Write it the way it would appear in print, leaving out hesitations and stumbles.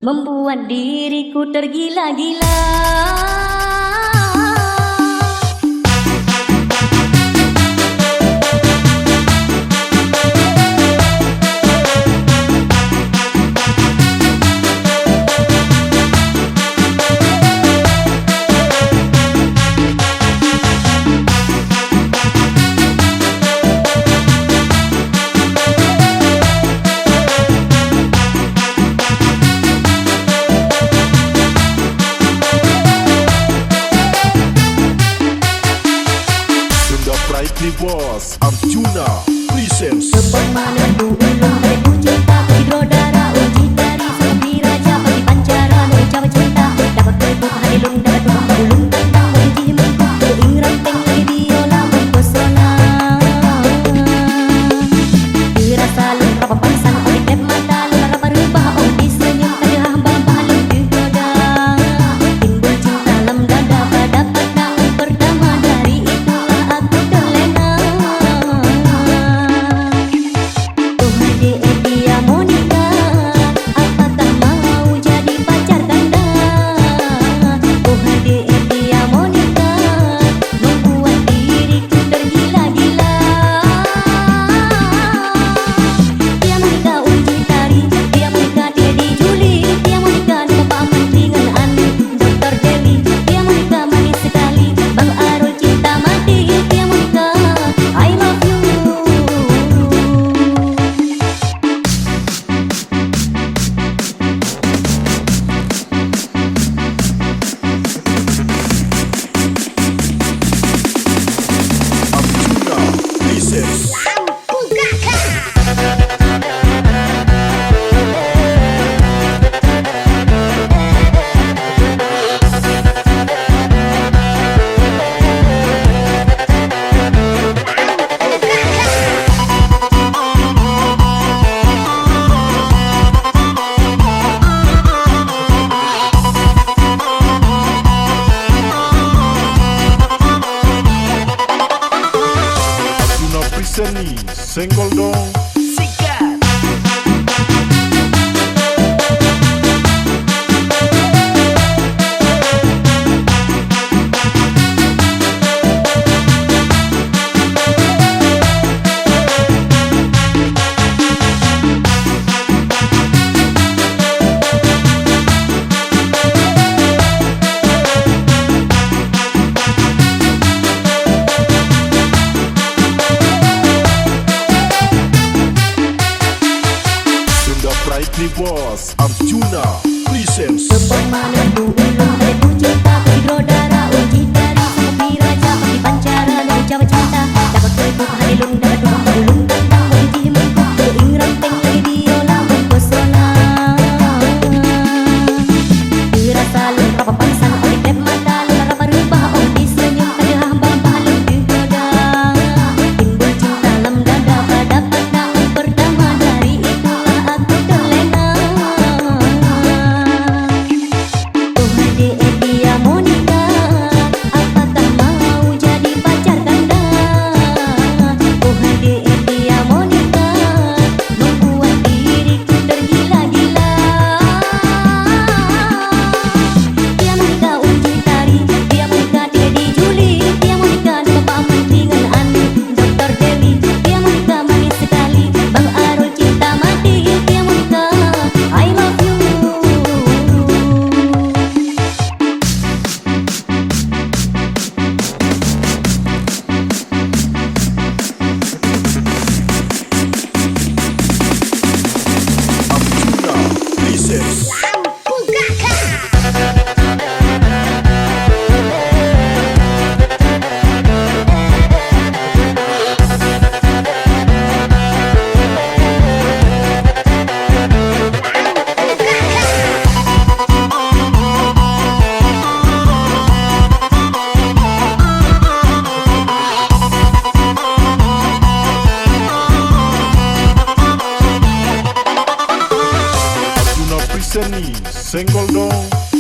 membuat diriku tergila-gila. Boss Arjuna presents Sepermana ulung beriku cinta, hidrodara uji dari seperti raja bagi pancara mencapai cinta. Dapat beriku halilung dapat tukang ulung tentang uji mengku ing ranteng lagi biola mempesona. Dirasa lengkap pangsan oleh tep mata lara berubah di senyum kaya hamba balu digoda. Timbul cinta lem dada pada pandangan pertama, dari itulah aku terlena. Seni senggol dong. Boss Arjuna presents Sepermana ulung beriku cinta, hidrodara uji dari seperti raja bagi pancara mencapai cinta. Dapat beriku halilung dapat tukang ulung tentang uji mengku ing ranteng lagi biola mempesona. Dirasa lengkap pangsan oleh tep mata lara berubah di senyum kaya hamba balu digoda. Timbul cinta lem dada pada pandangan pertama, dari itulah aku terlena. Seni senggol dong.